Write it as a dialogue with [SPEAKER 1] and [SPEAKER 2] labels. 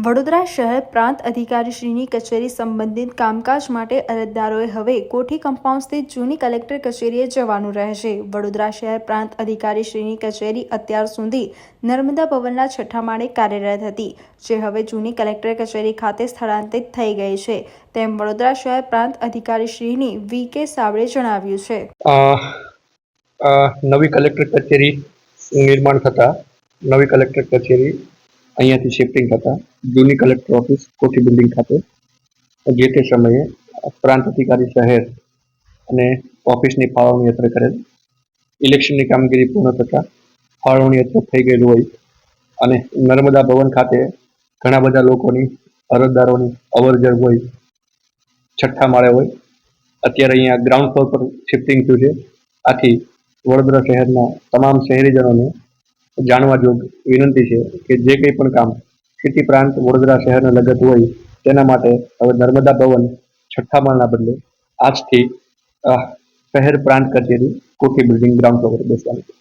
[SPEAKER 1] વડોદરા શહેર પ્રાંત અધિકારીશ્રીની કચેરી સંબંધિત કામકાજ માટે અરજદારોએ હવે કોઠી કમ્પાઉન્ડ સ્થિત જૂની કલેક્ટર કચેરીએ જવાનું રહેશે। વડોદરા શહેર પ્રાંત અધિકારીશ્રીની કચેરી અત્યાર સુધી નર્મદા ભવનના 6થા માળે કાર્યરત હતી, જે હવે જૂની કલેક્ટર કચેરી ખાતે સ્થળાંતરિત થઈ ગઈ છે, તેમ વડોદરા શહેર પ્રાંત અધિકારીશ્રીની વી.કે. સાવળે જણાવ્યું છે।
[SPEAKER 2] નવી કલેક્ટર કચેરી નિર્માણ થતા નવી કલેક્ટર કચેરી અહીંયાથી શિફ્ટિંગ થતા જૂની કલેક્ટર ઓફિસ કોઠી બિલ્ડિંગ ખાતે જે તે સમયે પ્રાંત અધિકારી શહેર અને ઓફિસની ફાળવણી યાત્રા કરેલ। ઇલેક્શનની કામગીરી પૂર્ણ થતાં ફાળવણી યાત્રા થઈ ગયેલું હોય અને નર્મદા ભવન ખાતે ઘણા બધા લોકોની અરજદારોની અવરજવર હોય, 6થા માળે હોય। અત્યારે અહીંયા ગ્રાઉન્ડ ફ્લોર પર શિફ્ટિંગ થયું છે। આથી વડોદરા શહેરના તમામ શહેરીજનોને જાણવા જોગ વિનંતી છે કે જે કંઈ પણ કામ સિટી પ્રાંત વડોદરા શહેરને લગત હોય તેના માટે હવે નર્મદા ભવન 6થા માળના બદલે આજથી શહેર પ્રાંત કચેરી કોઠી બિલ્ડિંગ ગ્રાઉન્ડ ફ્લોર પર બેસવાની છે।